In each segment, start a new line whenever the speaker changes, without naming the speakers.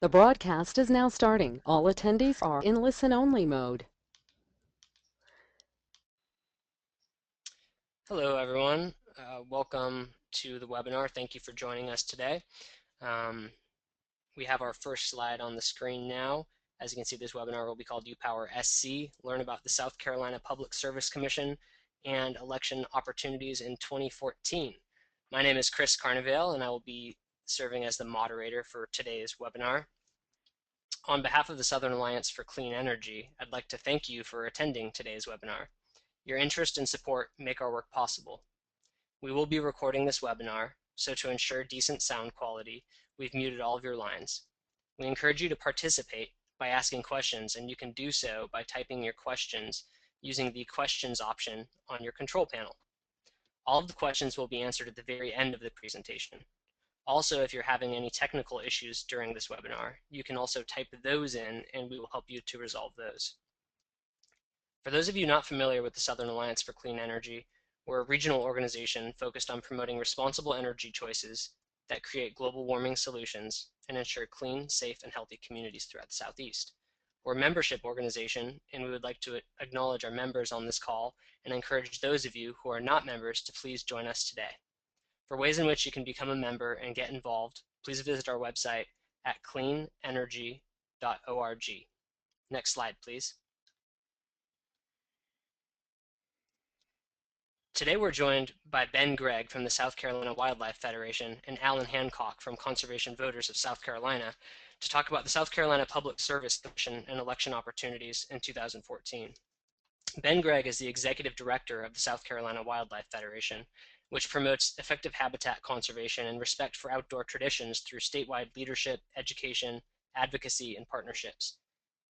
The broadcast is now starting. All attendees are in listen-only mode.
Hello, everyone. Welcome to the webinar. Thank you for joining us today. We have our first slide on the screen now. As you can see, this webinar will be called UpowerSC, Learn about the South Carolina Public Service Commission and Election Opportunities in 2014. My name is Chris Carnevale, and I will be serving as the moderator for today's webinar. On behalf of the Southern Alliance for Clean Energy, I'd like to thank you for attending today's webinar. Your interest and support make our work possible. We will be recording this webinar, so to ensure decent sound quality, we've muted all of your lines. We encourage you to participate by asking questions, and you can do so by typing your questions using the questions option on your control panel. All of the questions will be answered at the very end of the presentation. Also, if you're having any technical issues during this webinar, you can also type those in and we will help you to resolve those. For those of you not familiar with the Southern Alliance for Clean Energy, we're a regional organization focused on promoting responsible energy choices that create global warming solutions and ensure clean, safe, and healthy communities throughout the Southeast. We're a membership organization, and we would like to acknowledge our members on this call and encourage those of you who are not members to please join us today. For ways in which you can become a member and get involved, please visit our website at cleanenergy.org. Next slide, please. Today we're joined by Ben Gregg from the South Carolina Wildlife Federation and Alan Hancock from Conservation Voters of South Carolina to talk about the South Carolina Public Service Commission and election opportunities in 2014. Ben Gregg is the Executive Director of the South Carolina Wildlife Federation, which promotes effective habitat conservation and respect for outdoor traditions through statewide leadership, education, advocacy, and partnerships.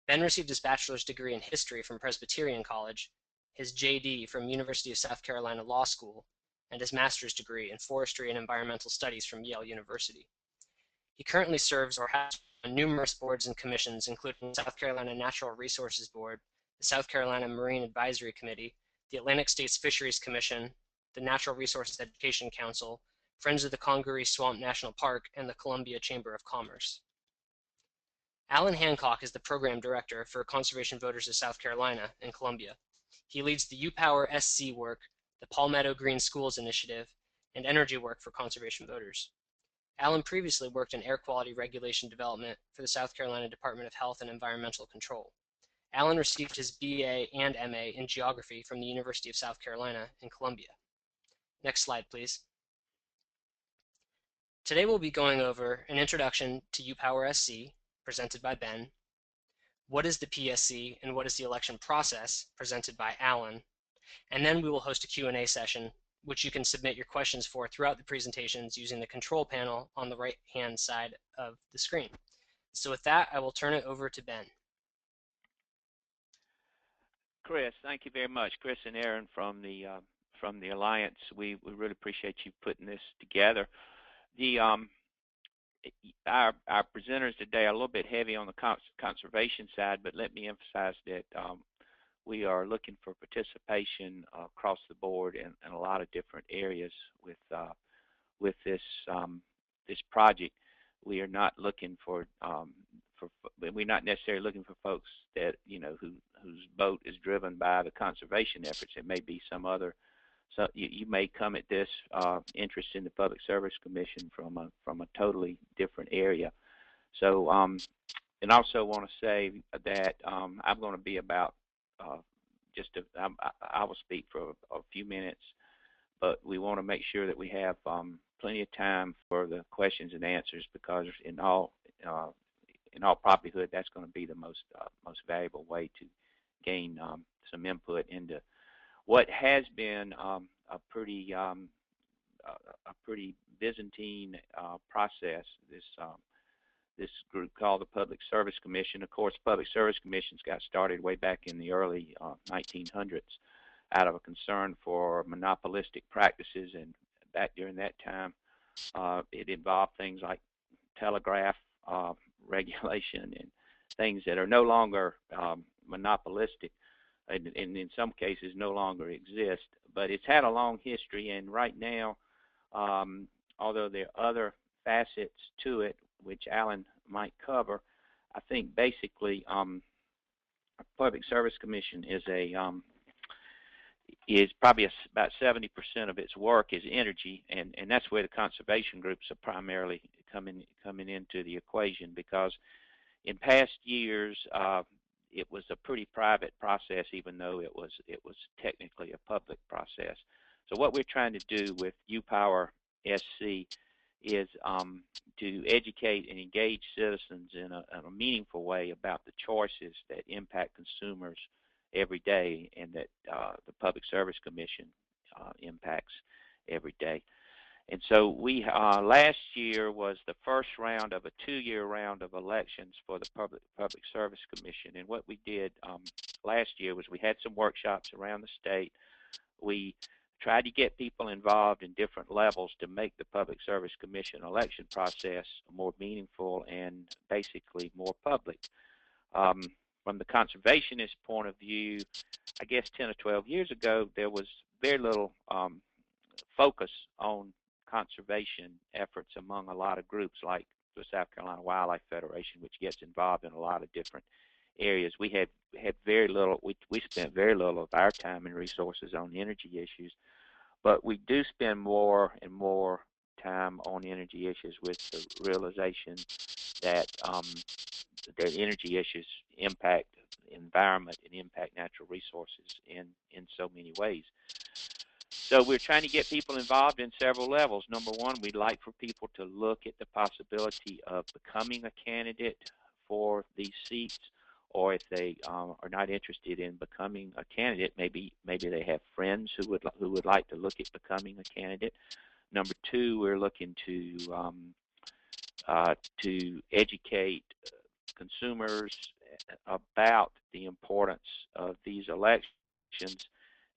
Ben received his bachelor's degree in history from Presbyterian College, his JD from University of South Carolina Law School, and his master's degree in forestry and environmental studies from Yale University. He currently serves or has on numerous boards and commissions, including the South Carolina Natural Resources Board, the South Carolina Marine Advisory Committee, the Atlantic States Fisheries Commission, the Natural Resources Education Council, Friends of the Congaree Swamp National Park, and the Columbia Chamber of Commerce. Alan Hancock is the Program Director for Conservation Voters of South Carolina in Columbia. He leads the UpowerSC work, the Palmetto Green Schools Initiative, and energy work for conservation voters. Alan previously worked in air quality regulation development for the South Carolina Department of Health and Environmental Control. Alan received his BA and MA in geography from the University of South Carolina in Columbia. Next slide, please. Today we'll be going over an introduction to UpowerSC, presented by Ben, what is the PSC and what is the election process, presented by Alan, and then we will host a Q&A session, which you can submit your questions for throughout the presentations using the control panel on the right-hand side of the screen. So with that, I will turn it over to Ben.
Chris, thank you very much. Chris and Aaron from the Alliance, we really appreciate you putting this together. Our presenters today are a little bit heavy on the conservation side, but let me emphasize that we are looking for participation across the board in a lot of different areas with this project. We are not looking for we're not necessarily looking for folks that whose boat is driven by the conservation efforts. It may be some other. So you may come at this interest in the Public Service Commission from a totally different area. So and also want to say that I'm going to be about I will speak for a few minutes, but we want to make sure that we have plenty of time for the questions and answers, because in all probability that's going to be the most valuable way to gain some input into what has been a pretty Byzantine process. This group called the Public Service Commission. Of course, Public Service Commissions got started way back in the early 1900s out of a concern for monopolistic practices, and back during that time, it involved things like telegraph regulation and things that are no longer monopolistic, and in some cases no longer exist. But it's had a long history, and right now, although there are other facets to it, which Alan might cover. I think basically Public Service Commission is probably about 70% of its work is energy, and that's where the conservation groups are primarily coming into the equation, because in past years it was a pretty private process, even though it was technically a public process. So what we're trying to do with UpowerSC is to educate and engage citizens in a meaningful way about the choices that impact consumers every day, and that the Public Service Commission impacts every day. And so we last year was the first round of a 2-year round of elections for the Public Service Commission. And what we did last year was we had some workshops around the state. We tried to get people involved in different levels to make the Public Service Commission election process more meaningful and basically more public. From the conservationist point of view, I guess 10 or 12 years ago, there was very little focus on conservation efforts among a lot of groups like the South Carolina Wildlife Federation, which gets involved in a lot of different areas. We had very little, we spent very little of our time and resources on energy issues, but we do spend more and more time on energy issues with the realization that the energy issues impact the environment and impact natural resources in so many ways. So we're trying to get people involved in several levels. Number one, we'd like for people to look at the possibility of becoming a candidate for these seats, or if they are not interested in becoming a candidate, maybe they have friends who would like to look at becoming a candidate. Number two, we're looking to educate consumers about the importance of these elections,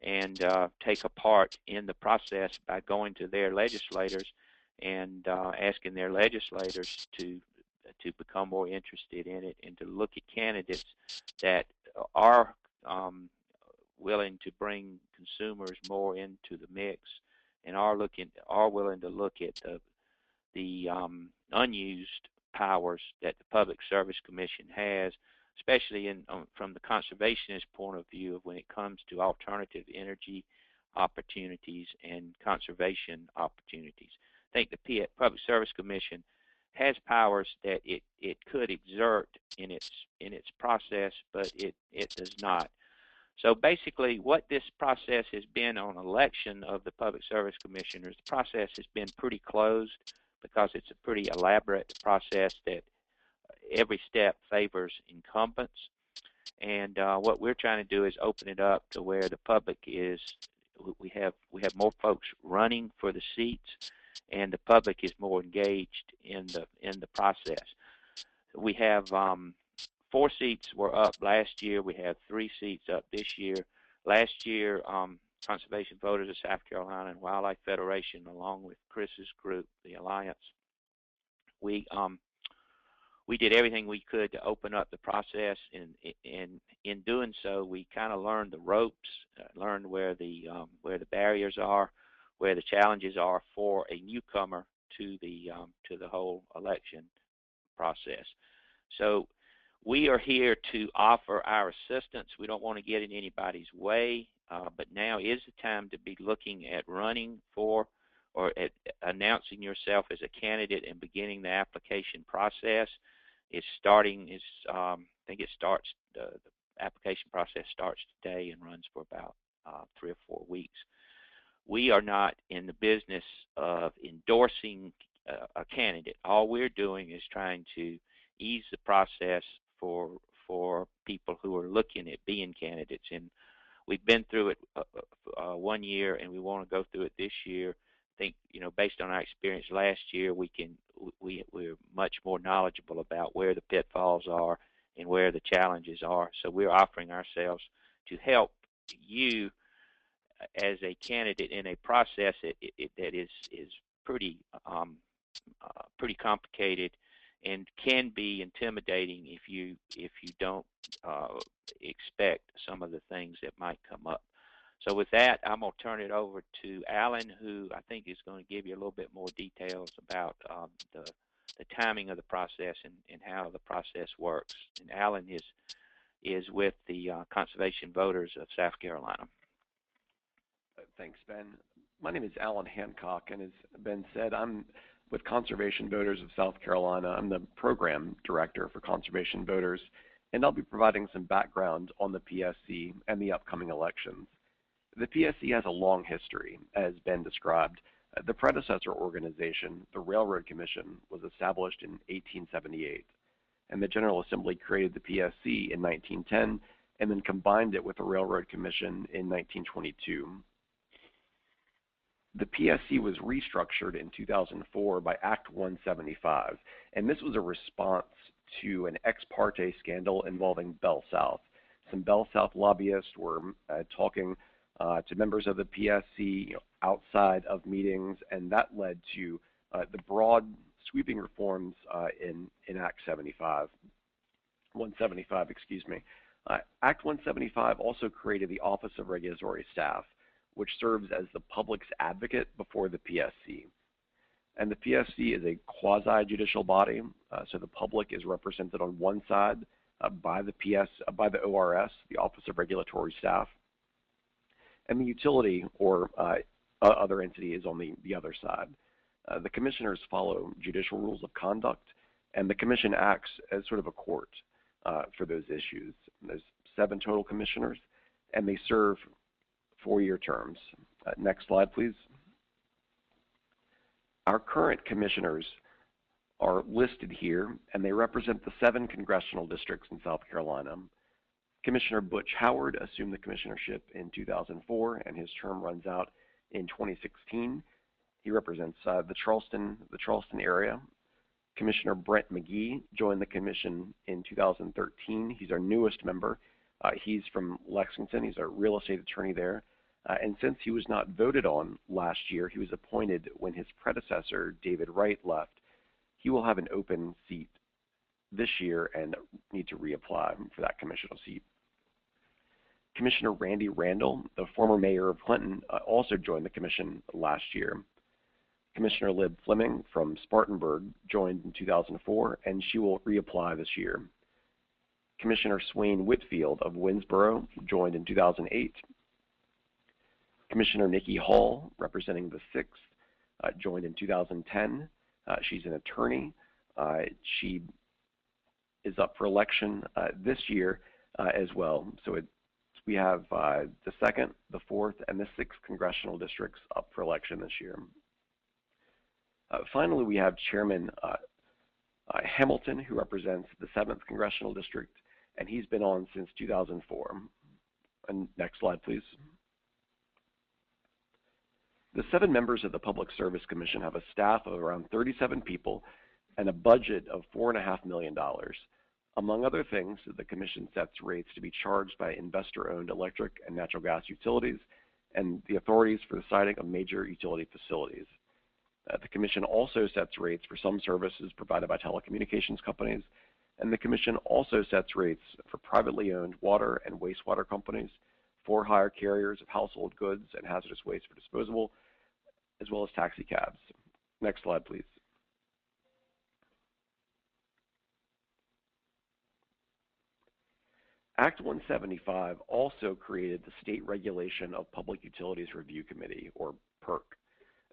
and take a part in the process by going to their legislators and asking their legislators to become more interested in it, and to look at candidates that are willing to bring consumers more into the mix, and are willing to look at the unused powers that the Public Service Commission has, especially from the conservationist point of view, when it comes to alternative energy opportunities and conservation opportunities. I think the Public Service Commission has powers that it could exert in its process, but it does not. So basically, what this process has been on election of the Public Service Commissioners, the process has been pretty closed, because it's a pretty elaborate process that every step favors incumbents. And what we're trying to do is open it up to where the public is. We have more folks running for the seats, and the public is more engaged in the process. We have 4 seats were up last year. We have 3 seats up this year. Last year, Conservation Voters of South Carolina and Wildlife Federation, along with Chris's group, the Alliance, we did everything we could to open up the process, and in doing so, we kind of learned the ropes, learned where the barriers are, where the challenges are for a newcomer to the whole election process. So we are here to offer our assistance. We don't want to get in anybody's way, but now is the time to be looking at running for, or at announcing yourself as a candidate and beginning the application process. It's starting. I think it starts. The application process starts today and runs for about 3 or 4 weeks. We are not in the business of endorsing a candidate. All we're doing is trying to ease the process for people who are looking at being candidates. And we've been through it 1 year, and we want to go through it this year. I think, based on our experience last year, we're much more knowledgeable about where the pitfalls are and where the challenges are. So we're offering ourselves to help you as a candidate in a process that is pretty complicated and can be intimidating if you don't expect some of the things that might come up. So with that, I'm going to turn it over to Alan, who I think is going to give you a little bit more details about the timing of the process and how the process works. And Alan is with the Conservation Voters of South Carolina.
Thanks, Ben. My name is Alan Hancock, and as Ben said, I'm with Conservation Voters of South Carolina. I'm the program director for Conservation Voters, and I'll be providing some background on the PSC and the upcoming elections. The PSC has a long history, as Ben described. The predecessor organization, the Railroad Commission, was established in 1878, and the General Assembly created the PSC in 1910 and then combined it with the Railroad Commission in 1922. The PSC was restructured in 2004 by Act 175, and this was a response to an ex parte scandal involving Bell South. Some Bell South lobbyists were talking to members of the PSC outside of meetings, and that led to the broad sweeping reforms in Act 175, excuse me. Act 175 also created the Office of Regulatory Staff, which serves as the public's advocate before the PSC. And the PSC is a quasi-judicial body, so the public is represented on one side by the ORS, the Office of Regulatory Staff, and the utility or other entity is on the other side. The commissioners follow judicial rules of conduct, and the commission acts as sort of a court for those issues. There's 7 total commissioners, and they serve 4-year terms. Next slide, please. Our current commissioners are listed here, and they represent the 7 congressional districts in South Carolina. Commissioner Butch Howard assumed the commissionership in 2004, and his term runs out in 2016. He represents the Charleston area. Commissioner Brent McGee joined the commission in 2013. He's our newest member. He's from Lexington. He's a real estate attorney there. And since he was not voted on last year, he was appointed when his predecessor, David Wright, left. He will have an open seat this year and need to reapply for that commissional seat. Commissioner Randy Randall, the former mayor of Clinton, also joined the commission last year. Commissioner Lib Fleming from Spartanburg joined in 2004, and she will reapply this year. Commissioner Swain Whitfield of Winnsboro joined in 2008. Commissioner Nikki Hall, representing the 6th, joined in 2010. She's an attorney. She is up for election this year as well. So we have the 2nd, the 4th, and the 6th congressional districts up for election this year. Finally, we have Chairman Hamilton, who represents the 7th congressional district, and he's been on since 2004. And next slide, please. The 7 members of the Public Service Commission have a staff of around 37 people and a budget of $4.5 million. Among other things, the Commission sets rates to be charged by investor-owned electric and natural gas utilities and the authorities for the siting of major utility facilities. The Commission also sets rates for some services provided by telecommunications companies, and the Commission also sets rates for privately owned water and wastewater companies, for hire carriers of household goods and hazardous waste for disposal, as well as taxi cabs. Next slide, please. Act 175 also created the State Regulation of Public Utilities Review Committee, or PERC.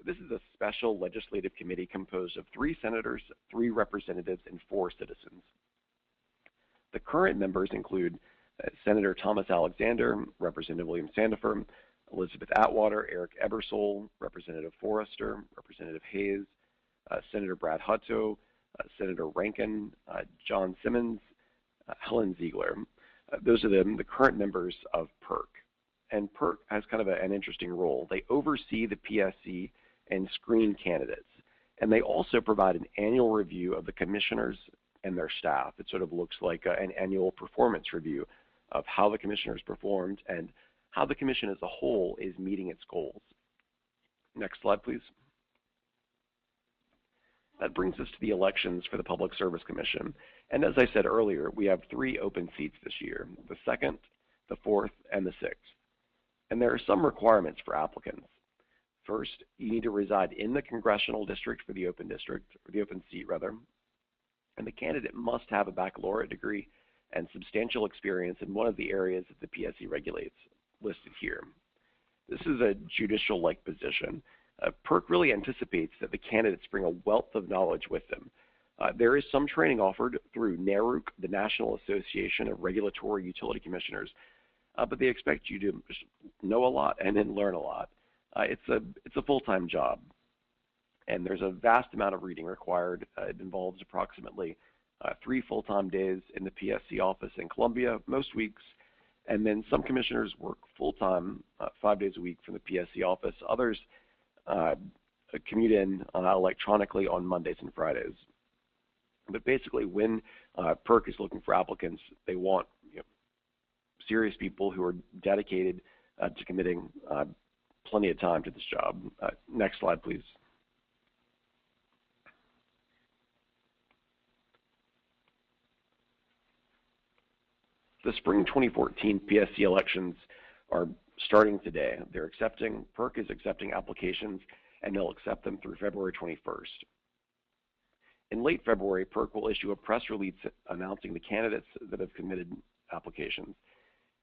This is a special legislative committee composed of 3 senators, 3 representatives, and 4 citizens. The current members include Senator Thomas Alexander, Representative William Sandifer, Elizabeth Atwater, Eric Ebersole, Representative Forrester, Representative Hayes, Senator Brad Hutto, Senator Rankin, John Simmons, Helen Ziegler. Those are the current members of PERC. And PERC has kind of an interesting role. They oversee the PSC and screen candidates. And they also provide an annual review of the commissioners and their staff. It sort of looks like an annual performance review of how the commissioners performed and how the commission as a whole is meeting its goals. Next slide, please. That brings us to the elections for the Public Service Commission. And as I said earlier, we have 3 open seats this year, the 2nd, the 4th, and the 6th. And there are some requirements for applicants. First, you need to reside in the congressional district for the open district, or the open seat rather, and the candidate must have a baccalaureate degree and substantial experience in one of the areas that the PSC regulates, listed here. This is a judicial-like position. PERC really anticipates that the candidates bring a wealth of knowledge with them. There is some training offered through NARUC, the National Association of Regulatory Utility Commissioners, but they expect you to just know a lot and then learn a lot. It's a full-time job, and there's a vast amount of reading required. It involves approximately 3 full-time days in the PSC office in Columbia most weeks, and then some commissioners work full-time 5 days a week from the PSC office. Others commute in electronically on Mondays and Fridays. But basically, when PERC is looking for applicants, they want serious people who are dedicated to committing plenty of time to this job. Next slide, please. The spring 2014 PSC elections are starting today. PERC is accepting applications, and they'll accept them through February 21st. In late February, PERC will issue a press release announcing the candidates that have submitted applications.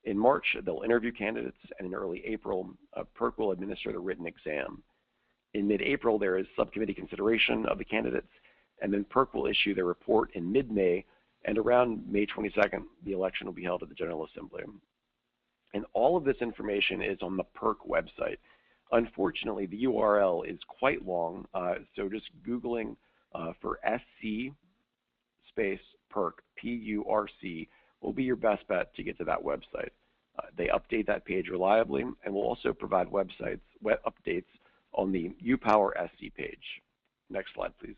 In March, they'll interview candidates, and in early April, PERC will administer the written exam. In mid-April, there is subcommittee consideration of the candidates, and then PERC will issue their report in mid-May, and around May 22nd, the election will be held at the General Assembly. And all of this information is on the PERC website. Unfortunately, the URL is quite long, so just Googling for SC space PERC, P-U-R-C, will be your best bet to get to that website. They update that page reliably and will also provide web updates on the UpowerSC page. Next slide, please.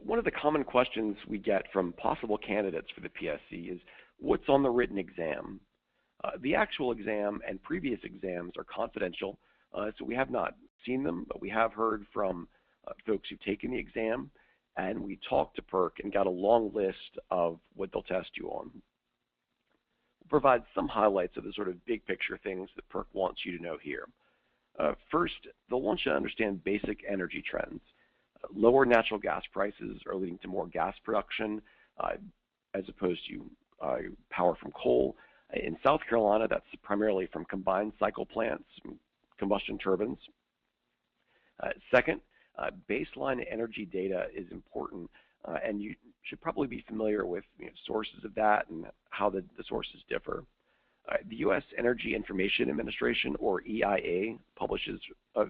One of the common questions we get from possible candidates for the PSC is, what's on the written exam? The actual exam and previous exams are confidential, so we have not seen them, but we have heard from folks who've taken the exam, and we talked to PERC and got a long list of what they'll test you on. We'll provide some highlights of the sort of big picture things that PERC wants you to know here. First, they'll want you to understand basic energy trends. Lower natural gas prices are leading to more gas production as opposed to power from coal. In South Carolina, that's primarily from combined cycle plants, combustion turbines. Second, baseline energy data is important, and you should probably be familiar with sources of that and how the sources differ. The U.S. Energy Information Administration, or EIA, publishes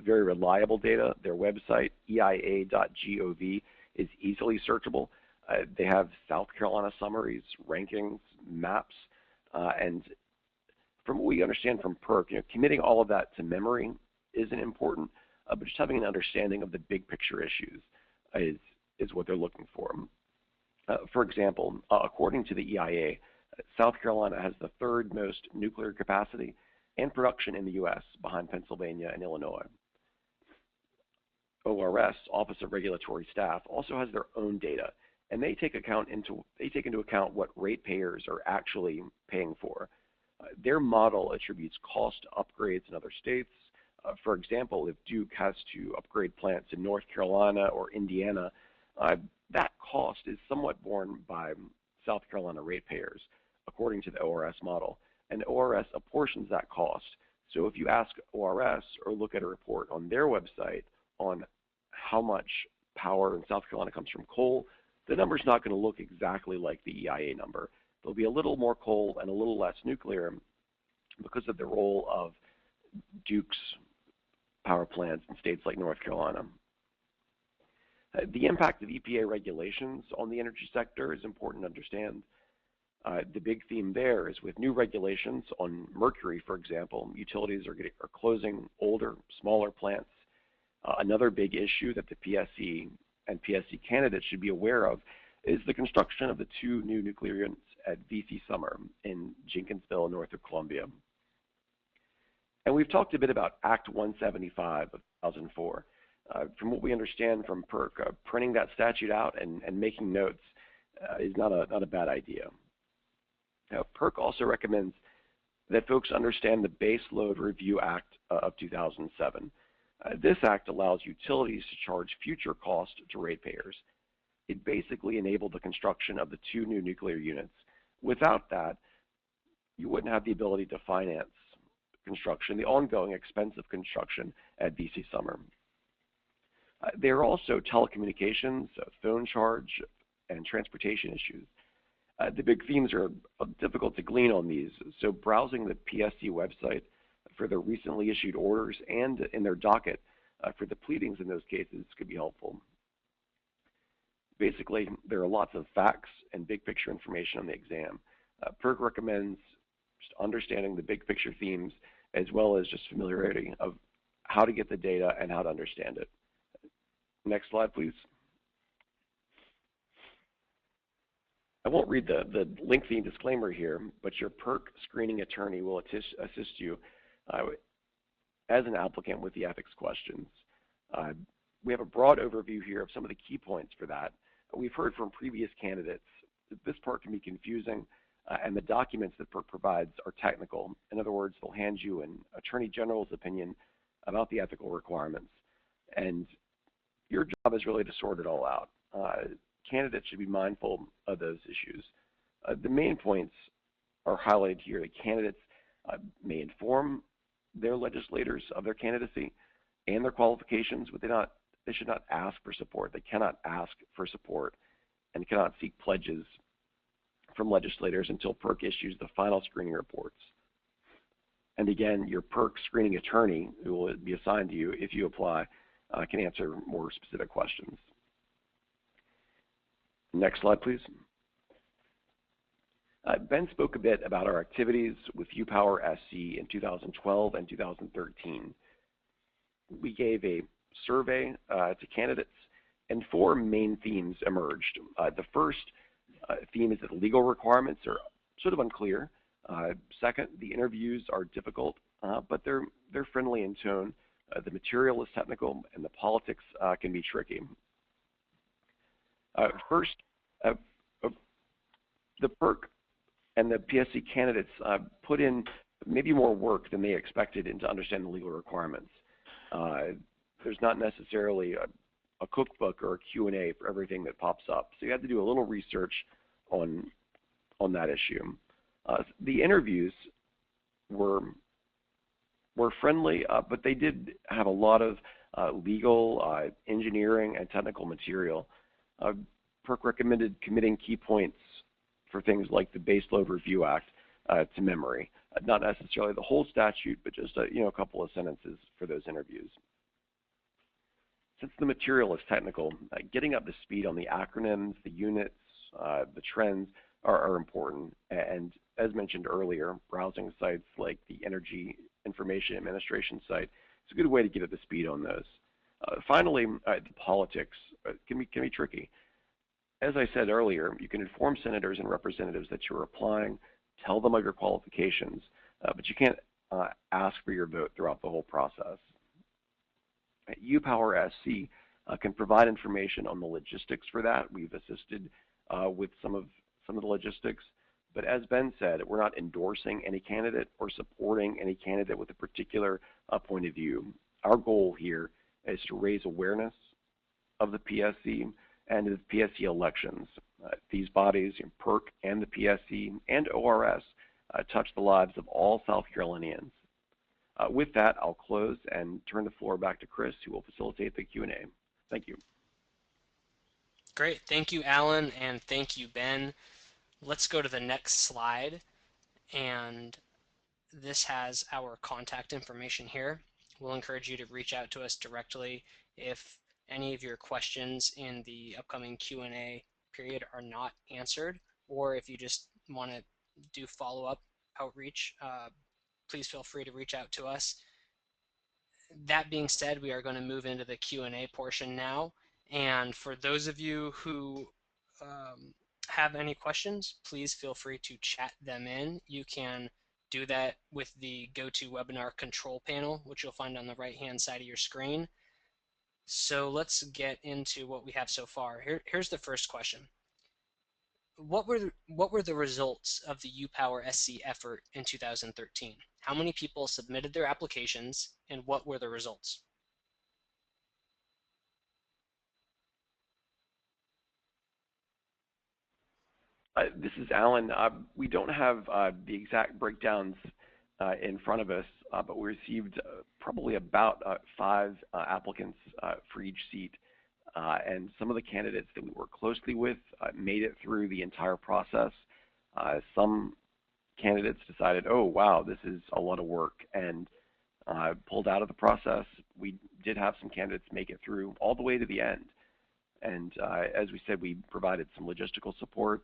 very reliable data. Their website, eia.gov, is easily searchable. They have South Carolina summaries, rankings, maps, and from what we understand from PERC, committing all of that to memory isn't important, but just having an understanding of the big picture issues is what they're looking for. For example, according to the EIA, South Carolina has the 3rd most nuclear capacity and production in the U.S. behind Pennsylvania and Illinois. ORS, Office of Regulatory Staff, also has their own data, and they take into account what ratepayers are actually paying for. Their model attributes cost to upgrades in other states. For example, if Duke has to upgrade plants in North Carolina or Indiana, that cost is somewhat borne by South Carolina ratepayers, according to the ORS model. And ORS apportions that cost. So if you ask ORS or look at a report on their website on how much power in South Carolina comes from coal, the number's not going to look exactly like the EIA number. There'll be a little more coal and a little less nuclear because of the role of Duke's power plants in states like North Carolina. The impact of EPA regulations on the energy sector is important to understand. The big theme there is with new regulations on mercury, for example, utilities are closing older, smaller plants. Another big issue that the PSC and PSC candidates should be aware of is the construction of the 2 new nuclear units at VC Summer in Jenkinsville, north of Columbia. And we've talked a bit about Act 175 of 2004. From what we understand from PERC, printing that statute out and making notes is not a bad idea. Now, PERC also recommends that folks understand the Base Load Review Act of 2007. This act allows utilities to charge future costs to ratepayers. It basically enabled the construction of the 2 new nuclear units. Without that, you wouldn't have the ability to finance construction, the ongoing expensive construction at BC Summer. There are also telecommunications, phone charge, and transportation issues. The big themes are difficult to glean on these, so browsing the PSC website for their recently issued orders and in their docket for the pleadings in those cases could be helpful. Basically, there are lots of facts and big picture information on the exam. PERC recommends just understanding the big picture themes as well as just familiarity of how to get the data and how to understand it. Next slide, please. I won't read the lengthy disclaimer here, but your PERC screening attorney will assist you as an applicant with the ethics questions. We have a broad overview here of some of the key points for that. We've heard from previous candidates that this part can be confusing, and the documents that PERC provides are technical. In other words, they'll hand you an attorney general's opinion about the ethical requirements, and your job is really to sort it all out. Candidates should be mindful of those issues. The main points are highlighted here. The candidates may inform their legislators of their candidacy and their qualifications, but they should not ask for support. They cannot ask for support and cannot seek pledges from legislators until PERC issues the final screening reports. And again, your PERC screening attorney, who will be assigned to you if you apply, can answer more specific questions. Next slide, please. Ben spoke a bit about our activities with UpowerSC in 2012 and 2013. We gave a survey to candidates, and 4 main themes emerged. The first theme is that legal requirements are sort of unclear. Second, the interviews are difficult, but they're friendly in tone. The material is technical, and the politics can be tricky. First, the PERC and the PSC candidates put in maybe more work than they expected into understanding the legal requirements. There's not necessarily a cookbook or a Q&A for everything that pops up, so you have to do a little research on that issue. The interviews were friendly, but they did have a lot of legal, engineering, and technical material. PERC recommended committing key points for things like the Base Load Review Act to memory. Not necessarily the whole statute, but just a couple of sentences for those interviews. Since the material is technical, getting up to speed on the acronyms, the units, the trends are important. And as mentioned earlier, browsing sites like the Energy Information Administration site is a good way to get up to speed on those. Finally, the politics can be tricky. As I said earlier, you can inform senators and representatives that you're applying, tell them of your qualifications, but you can't ask for your vote throughout the whole process. UpowerSC can provide information on the logistics for that. We've assisted with some of the logistics, but as Ben said, we're not endorsing any candidate or supporting any candidate with a particular point of view. Our goal here is to raise awareness of the PSC and the PSC elections. These bodies, PERC and the PSC and ORS, touch the lives of all South Carolinians. With that, I'll close and turn the floor back to Chris, who will facilitate the Q&A. Thank you.
Great. Thank you, Alan, and thank you, Ben. Let's go to the next slide, and this has our contact information here. We'll encourage you to reach out to us directly if any of your questions in the upcoming Q&A period are not answered, or if you just want to do follow-up outreach, please feel free to reach out to us. That being said, we are going to move into the Q&A portion now, and for those of you who have any questions, please feel free to chat them in. You can do that with the GoToWebinar control panel, which you'll find on the right-hand side of your screen. So let's get into what we have so far. Here's the first question. what were the results of the UpowerSC effort in 2013? How many people submitted their applications, and what were the results?
This is Alan. We don't have the exact breakdowns in front of us, but we received probably about 5 applicants for each seat. And some of the candidates that we worked closely with made it through the entire process. Some candidates decided, oh, wow, this is a lot of work, and pulled out of the process. We did have some candidates make it through all the way to the end. And as we said, we provided some logistical support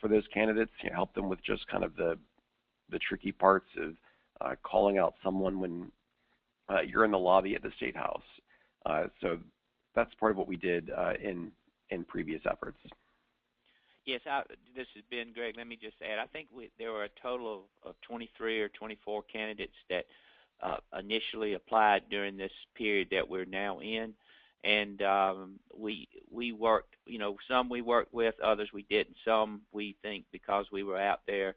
for those candidates, help them with just kind of the tricky parts of calling out someone when you're in the lobby at the State House. So that's part of what we did in previous efforts.
Yes, this has been Greg. Let me just add, I think there were a total of 23 or 24 candidates that initially applied during this period that we're now in. And we worked, some we worked with, others we didn't. Some we think because we were out there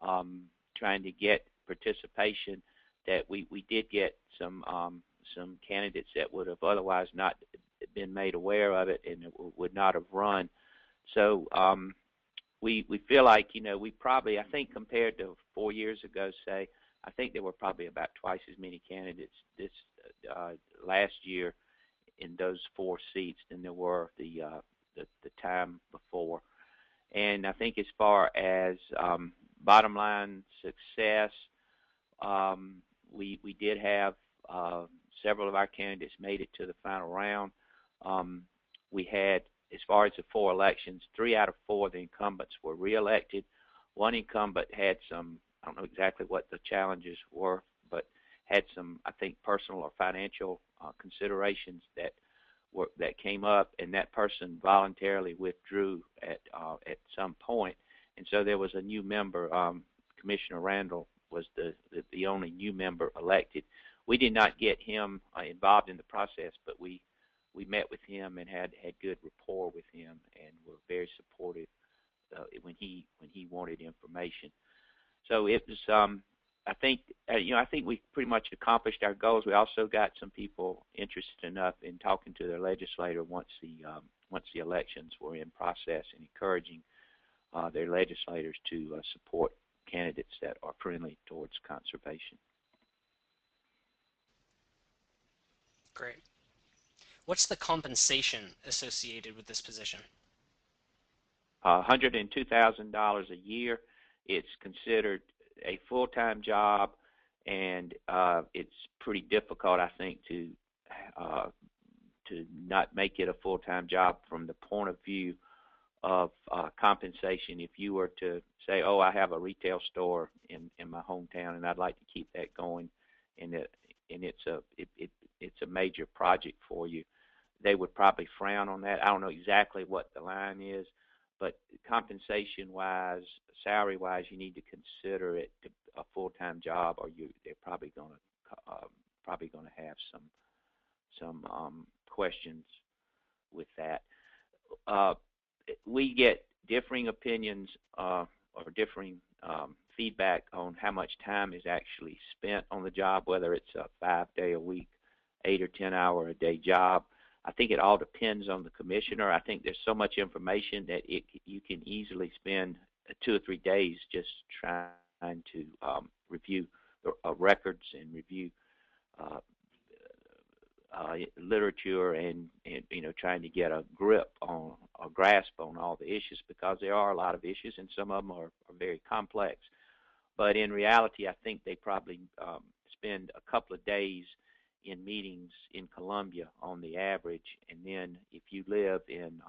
trying to get participation that we did get some candidates that would have otherwise not been made aware of it and would not have run. So we feel like, we probably, I think compared to 4 years ago, say, I think there were probably about twice as many candidates this last year in those 4 seats than there were the time before. And I think as far as bottom line success, we did have several of our candidates made it to the final round. We had, as far as the 4 elections, 3 out of 4 of the incumbents were reelected. One incumbent had some, I don't know exactly what the challenges were, but had some, I think, personal or financial considerations that came up, and that person voluntarily withdrew at some point. And so there was a new member. Commissioner Randall was the only new member elected. We did not get him involved in the process, but we met with him and had good rapport with him, and were very supportive when he wanted information. So it was, I think we pretty much accomplished our goals. We also got some people interested enough in talking to their legislator once the elections were in process, and encouraging their legislators to support candidates that are friendly towards conservation.
Great. What's the compensation associated with this position?
$102,000 a year. It's considered a full-time job, and it's pretty difficult, I think, to not make it a full-time job from the point of view of compensation. If you were to say, oh, I have a retail store in my hometown and I'd like to keep that going, and it's a major project for you, they would probably frown on that. I don't know exactly what the line is, but compensation-wise, salary-wise, you need to consider it a full-time job, or they're probably going to have some questions with that. We get differing opinions or differing feedback on how much time is actually spent on the job, whether it's a 5-day-a-week, 8 or 10-hour-a-day job. I think it all depends on the commissioner. I think there's so much information that you can easily spend 2 or 3 days just trying to review records and review literature and trying to get a grasp on all the issues, because there are a lot of issues and some of them are very complex. But in reality, I think they probably spend a couple of days in meetings in Columbia on the average, and then if you live in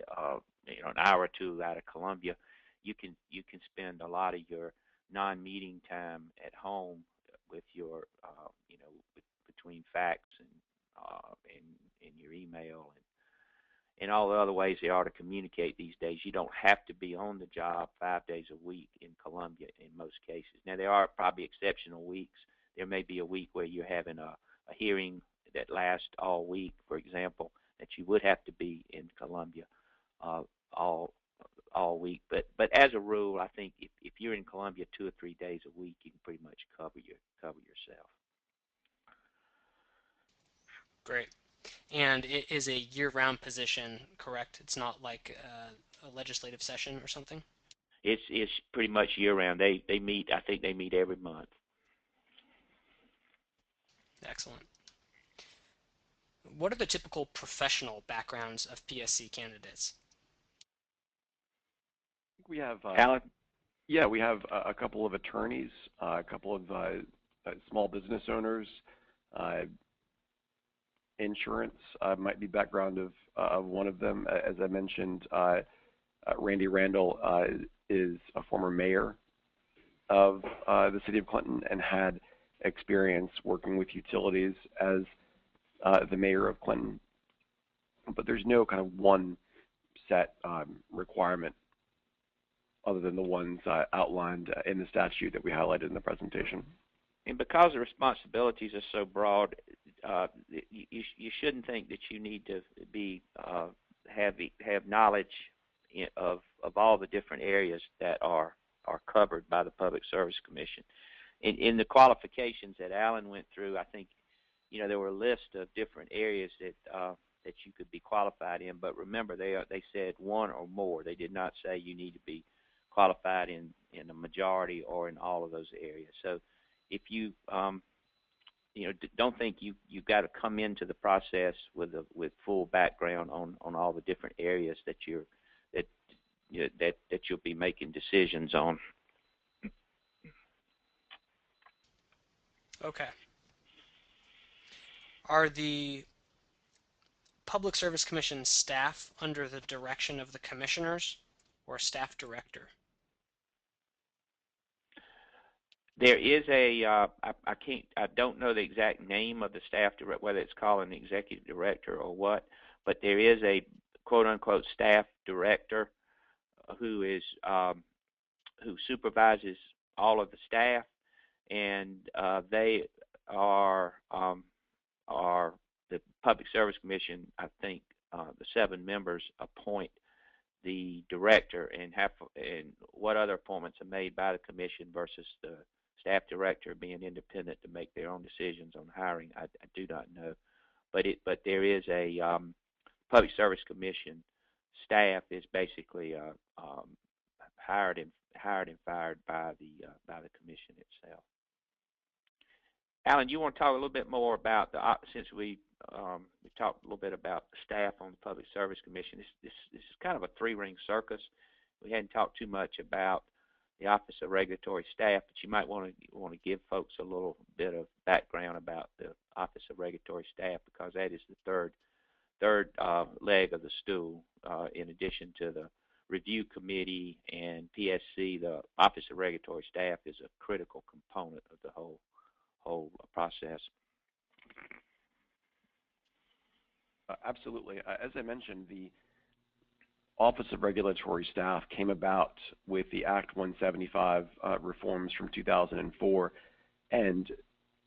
an hour or 2 out of Columbia, you can spend a lot of your non-meeting time at home with your between fax and your email and all the other ways they are to communicate these days. You don't have to be on the job 5 days a week in Columbia in most cases. Now, there are probably exceptional weeks. There may be a week where you're having a hearing that lasts all week, for example, that you would have to be in Columbia all as a rule, I think if you're in Columbia 2 or 3 days a week, you can pretty much cover yourself.
Great. And it is a year-round position, correct? It's not like a legislative session or something?
It's pretty much year-round. They meet, I think they meet every month.
Excellent. What are the typical professional backgrounds of PSC candidates?
We have
Alan?
Yeah, we have a couple of attorneys, a couple of small business owners, insurance might be background of one of them. As I mentioned, Randy Randall is a former mayor of the city of Clinton and had experience working with utilities as the mayor of Clinton. But there's no kind of one set requirement other than the ones outlined in the statute that we highlighted in the presentation.
And because the responsibilities are so broad, you shouldn't think that you need to be have knowledge of all the different areas that are covered by the Public Service Commission. In the qualifications that Alan went through, I think there were a list of different areas that you could be qualified in. But remember, they said one or more. They did not say you need to be qualified in a majority or in all of those areas. So if you don't think you've got to come into the process with full background on all the different areas that you'll be making decisions on.
Okay. Are the Public Service Commission staff under the direction of the commissioners or staff director?
There is I don't know the exact name of the staff director, whether it's called an executive director or what, but there is a quote-unquote staff director who supervises all of the staff, and they are the Public Service Commission. I think the 7 members appoint the director, and what other appointments are made by the commission versus the staff director being independent to make their own decisions on hiring, I do not know. But there is a Public Service Commission staff is basically hired and fired by the commission itself. Alan, you want to talk a little bit more about since we talked a little bit about the staff on the Public Service Commission. This is kind of a 3-ring circus. We hadn't talked too much about the Office of Regulatory Staff, but you might want to give folks a little bit of background about the Office of Regulatory Staff, because that is the third leg of the stool. In addition to the Review Committee and PSC, the Office of Regulatory Staff is a critical component of the whole process.
Absolutely. As I mentioned, the Office of Regulatory Staff came about with the Act 175 reforms from 2004, and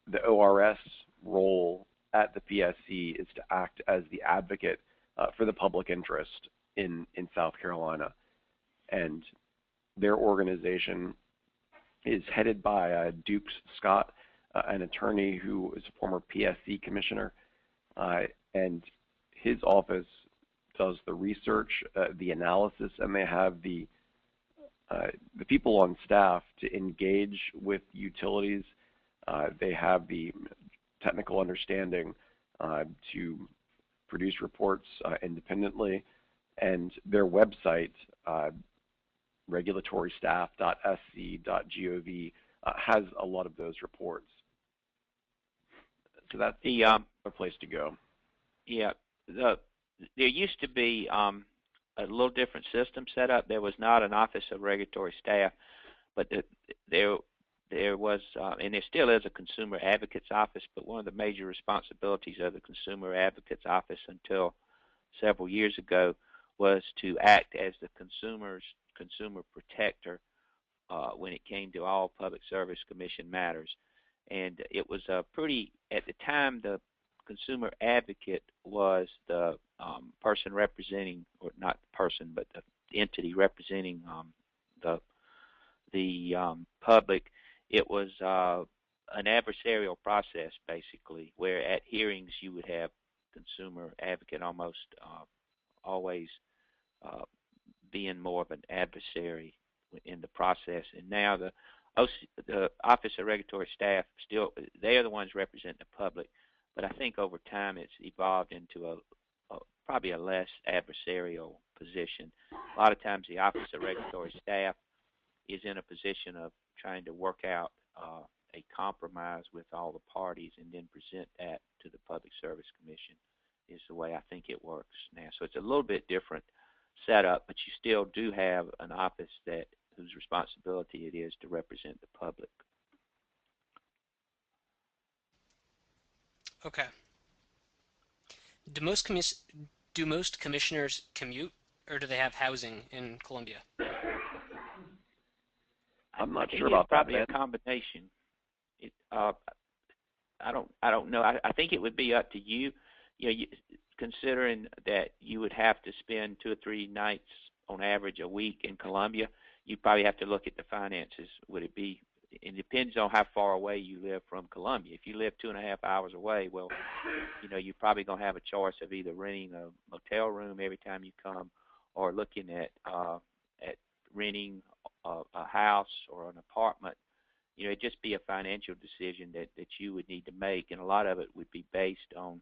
the ORS role at the PSC is to act as the advocate for the public interest in South Carolina. And their organization is headed by Dukes Scott, an attorney who is a former PSC commissioner, and his office does the research, the analysis, and they have the people on staff to engage with utilities. They have the technical understanding to produce reports independently, and their website, regulatorystaff.sc.gov, has a lot of those reports. So that's a place to go.
Yeah, there used to be a little different system set up. There was not an Office of Regulatory Staff, but there was, and there still is, a Consumer Advocates Office. But one of the major responsibilities of the Consumer Advocates Office until several years ago was to act as the consumer protector when it came to all Public Service Commission matters. And it was at the time, the consumer advocate was the person representing, or not the person, but the entity representing the public. It was an adversarial process, basically, where at hearings you would have consumer advocate almost always being more of an adversary in the process. And now the Office of Regulatory Staff, still, they are the ones representing the public, but I think over time it's evolved into probably a less adversarial position. A lot of times the Office of Regulatory Staff is in a position of trying to work out a compromise with all the parties and then present that to the Public Service Commission is the way I think it works now. So it's a little bit different setup, but you still do have an office whose responsibility it is to represent the public.
Okay. Do most commissioners commute, or do they have housing in Columbia?
I'm not
I
sure about
it's probably
that.
a combination. I don't know. I think it would be up to you. Considering that you would have to spend 2 or 3 nights on average a week in Columbia, you probably have to look at the finances. Would it be? It depends on how far away you live from Columbia. If you live 2.5 hours away, well, you're probably going to have a choice of either renting a motel room every time you come, or looking at renting a house or an apartment. It'd just be a financial decision that you would need to make, and a lot of it would be based on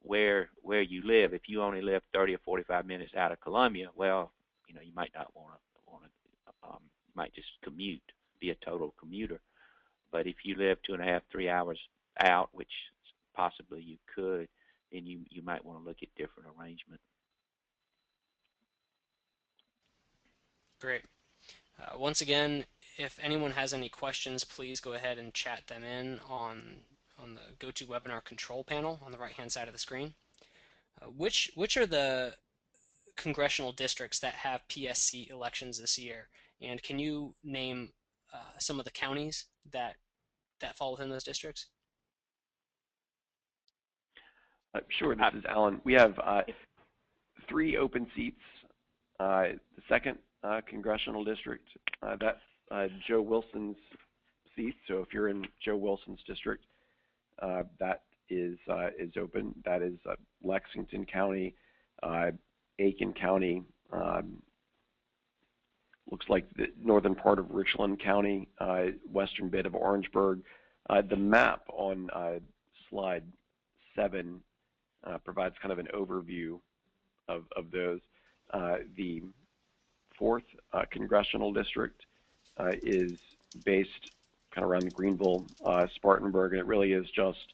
where you live. If you only live 30 or 45 minutes out of Columbia, well, you might not want to. You might just commute, be a total commuter. But if you live 2.5, 3 hours out, which possibly you could, then you might want to look at different arrangement.
Great. Once again, if anyone has any questions, please go ahead and chat them in on the GoToWebinar control panel on the right-hand side of the screen. Which are the congressional districts that have PSC elections this year? And can you name some of the counties that fall within those districts?
Sure, this is Alan. We have 3 open seats. The 2nd congressional district, that's Joe Wilson's seat. So if you're in Joe Wilson's district, that is open. That is Lexington County, Aiken County, looks like the northern part of Richland County, western bit of Orangeburg. The map on slide 7 provides kind of an overview of those. The 4th congressional district is based kind of around the Greenville, Spartanburg, and it really is just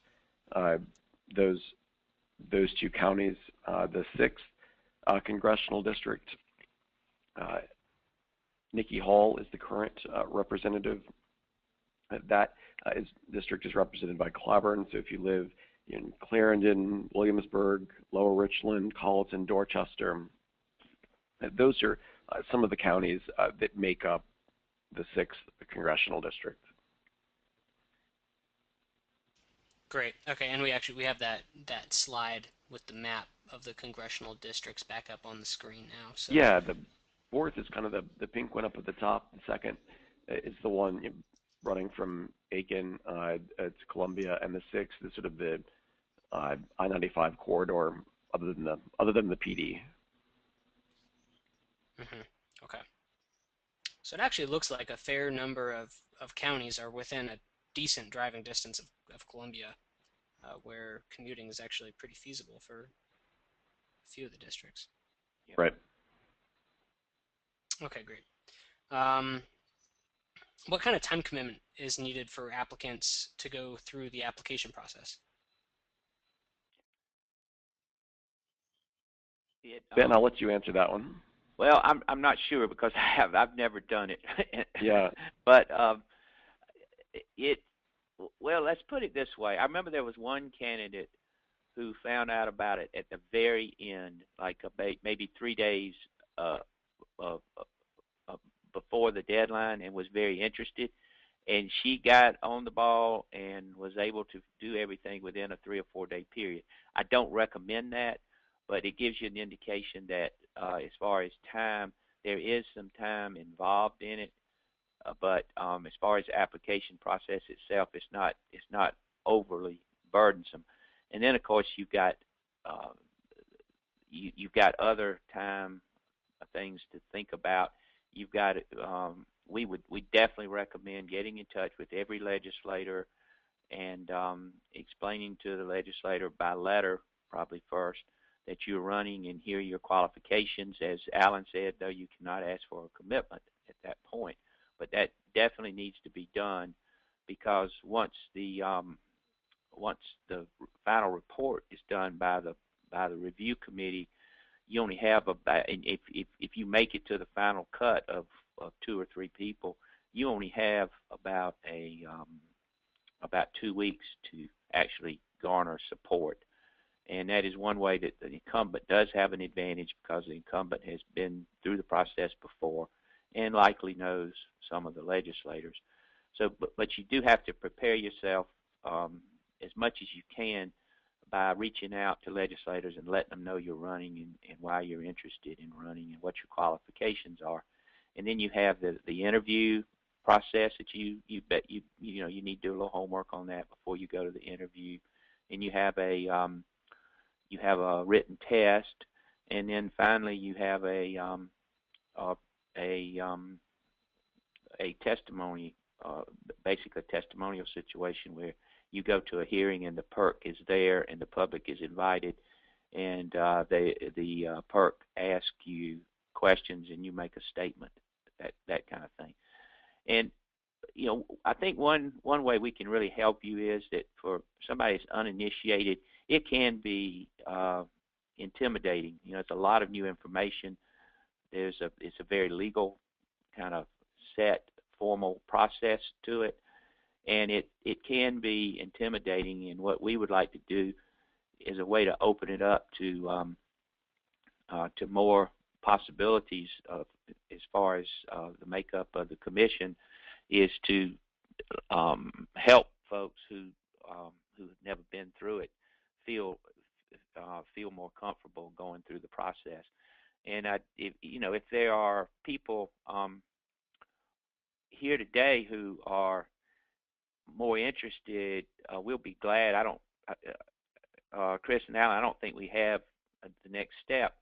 those 2 counties. The 6th congressional district, Nikki Hall is the current representative. That district is represented by Clyburn. So if you live in Clarendon, Williamsburg, Lower Richland, Colleton, Dorchester, those are some of the counties that make up the 6th congressional district.
Great. Okay, and we have that slide with the map of the congressional districts back up on the screen now. So
yeah, the 4th is kind of the pink one up at the top. The 2nd is the one running from Aiken to Columbia, and the 6th is sort of the I-95 corridor, other than the PD.
Okay. So it actually looks like a fair number of counties are within a decent driving distance of Columbia, where commuting is actually pretty feasible for a few of the districts.
Yeah.
Right.
Okay, great. What kind of time commitment is needed for applicants to go through the application process?
Ben, I'll let you answer that one. Well, I'm not sure because I've never done it.
Yeah.
But well, let's put it this way. I remember there was one candidate who found out about it at the very end, like maybe 3 days before the deadline, and was very interested. And she got on the ball and was able to do everything within a 3 or 4 day period. I don't recommend that, but it gives you an indication that as far as time, There is some time involved in it, but as far as the application process itself, it's not overly burdensome. And then of course you've got you've got other time things to think about. You've got we definitely recommend getting in touch with every legislator and explaining to the legislator by letter, probably first, that you're running and here are your qualifications. As Alan said, though, you cannot ask for a commitment at that point, but that definitely needs to be done, because once the final report is done by the review committee, you only have about, if you make it to the final cut of 2 or 3 people, you only have about 2 weeks to actually garner support. And that is one way that the incumbent does have an advantage, because the incumbent has been through the process before and likely knows some of the legislators. So, but you do have to prepare yourself as much as you can by reaching out to legislators and letting them know you're running and why you're interested in running and what your qualifications are. And then you have the interview process that you need to do a little homework on that before you go to the interview. And you have a written test, and then finally you have a testimony, basically a testimonial situation where you go to a hearing and the PERC is there and the public is invited, and the PERC asks you questions and you make a statement, that kind of thing. And I think one way we can really help you is that for somebody that's uninitiated, it can be intimidating. It's a lot of new information. It's a very legal kind of set formal process to it, and it can be intimidating. And what we would like to do is a way to open it up to more possibilities of, as far as the makeup of the commission, is to help folks who have never been through it feel more comfortable going through the process. And if there are people here today who are more interested, we'll be glad. Chris and Alan, I don't think we have the next step,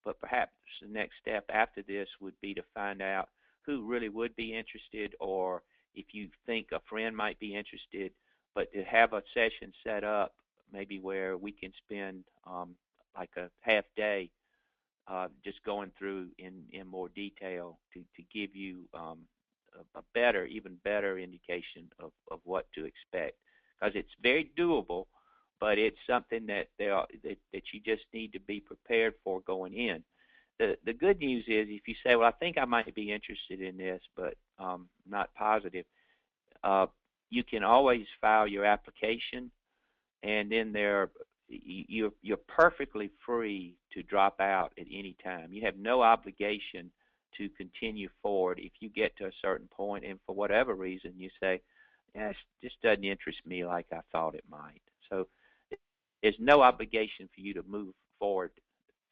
but perhaps the next step after this would be to find out who really would be interested, or if you think a friend might be interested, but to have a session set up maybe where we can spend like a half day just going through in more detail to give you a even better indication of what to expect, because it's very doable, but it's something that you just need to be prepared for going in. The good news is, if you say, well, I think I might be interested in this, but not positive, you can always file your application, and then you're perfectly free to drop out at any time. You have no obligation to continue forward if you get to a certain point and for whatever reason you say, yeah, it just doesn't interest me like I thought it might. So there's no obligation for you to move forward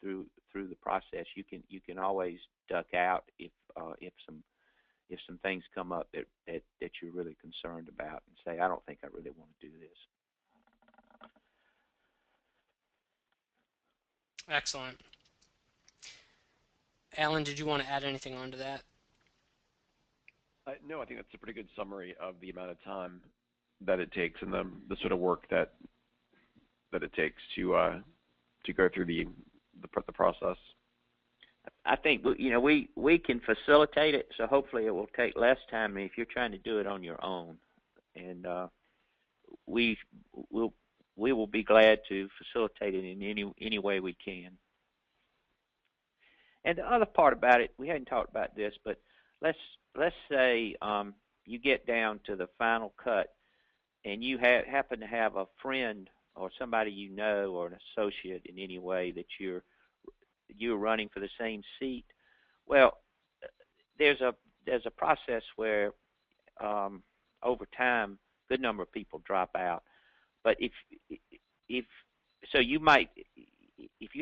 through the process. You can always duck out if some things come up that you're really concerned about, and say, I don't think I really want to do this.
Excellent. Alan, did you want to add anything onto that?
No, I think that's a pretty good summary of the amount of time that it takes and the sort of work that it takes to go through the process.
I think we can facilitate it, so hopefully it will take less time if you're trying to do it on your own, and we will be glad to facilitate it in any way we can. And the other part about it, we hadn't talked about this, but let's say you get down to the final cut, and you happen to have a friend or somebody you know, or an associate in any way, that you're running for the same seat. Well, there's a process where over time a good number of people drop out. But if you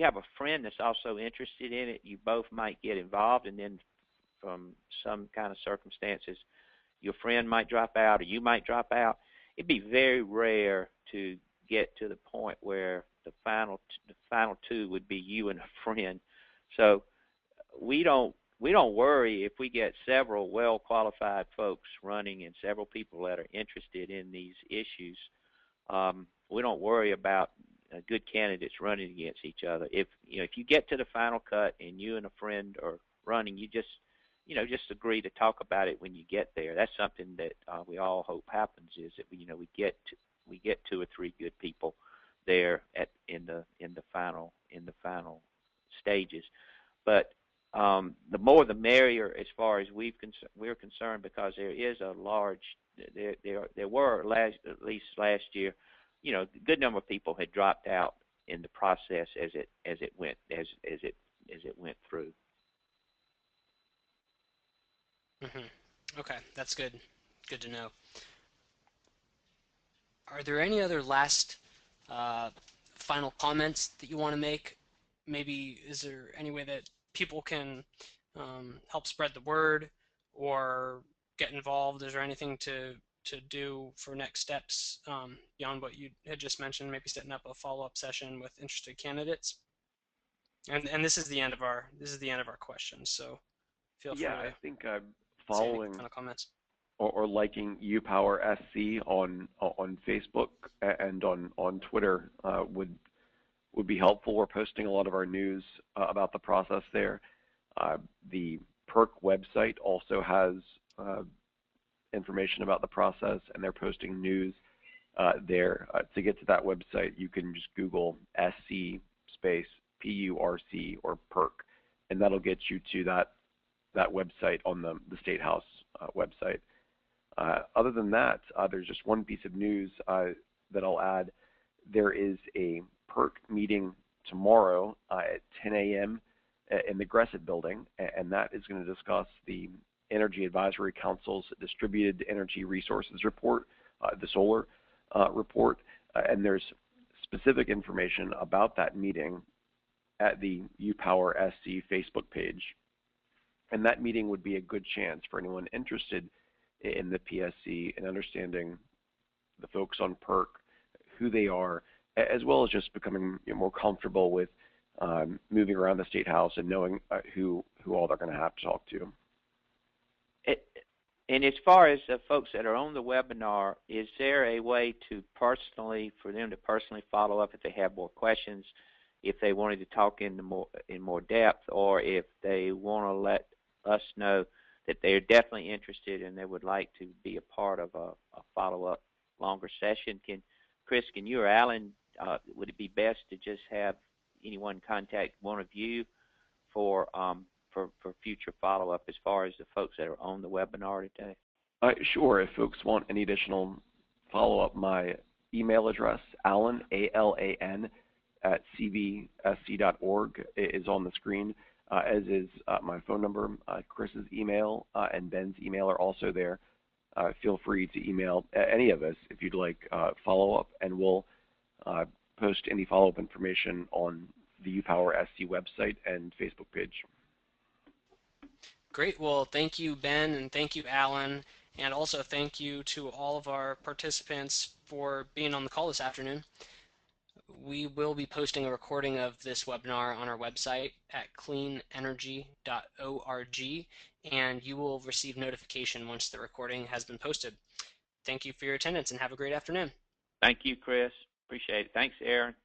have a friend that's also interested in it, you both might get involved, and then from some kind of circumstances, your friend might drop out or you might drop out. It'd be very rare to get to the point where the final two would be you and a friend. So we don't worry if we get several well-qualified folks running and several people that are interested in these issues. We don't worry about good candidates running against each other. If you get to the final cut and you and a friend are running, you just agree to talk about it when you get there. That's something that we all hope happens, is that we get 2 or 3 good people there in the final stages. But the more the merrier, as far as we're concerned, because there is a large there were at least last year, a good number of people had dropped out in the process as it went through.
Okay, that's good to know. Are there any other last final comments that you want to make? Maybe is there any way that people can help spread the word or get involved? Is there anything to do for next steps beyond what you had just mentioned? Maybe setting up a follow-up session with interested candidates. And this is the end of our questions. So feel free to
I think
following final comments
or liking UpowerSC on Facebook and on Twitter would be helpful. We're posting a lot of our news about the process there. The PERC website also has information about the process, and they're posting news there. To get to that website, you can just Google SC space PURC or PERC, and that'll get you to that website on the State House website. Other than that, there's just one piece of news that I'll add. There is a PERC meeting tomorrow at 10 a.m. in the Gressett building, and that is going to discuss the Energy Advisory Council's Distributed Energy Resources Report, the solar report, and there's specific information about that meeting at the UpowerSC Facebook page. And that meeting would be a good chance for anyone interested in the PSC and understanding the folks on PERC, who they are, as well as just becoming more comfortable with moving around the State House and knowing who all they're going to have to talk to.
And as far as the folks that are on the webinar, is there a way for them to personally follow up if they have more questions, if they wanted to talk in more depth, or if they want to let us know that they're definitely interested and they would like to be a part of a follow-up longer session? Chris, can you or Alan, would it be best to just have anyone contact one of you for future follow-up as far as the folks that are on the webinar today?
Sure. If folks want any additional follow-up, my email address, Alan, ALAN, at cvsc.org is on the screen, as is my phone number. Chris's email and Ben's email are also there. Feel free to email any of us if you'd like follow-up, and we'll post any follow-up information on the UpowerSC website and Facebook page.
Great. Well, thank you, Ben, and thank you, Alan, and also thank you to all of our participants for being on the call this afternoon. We will be posting a recording of this webinar on our website at cleanenergy.org, and you will receive notification once the recording has been posted. Thank you for your attendance, and have a great afternoon.
Thank you, Chris. Appreciate it. Thanks, Aaron.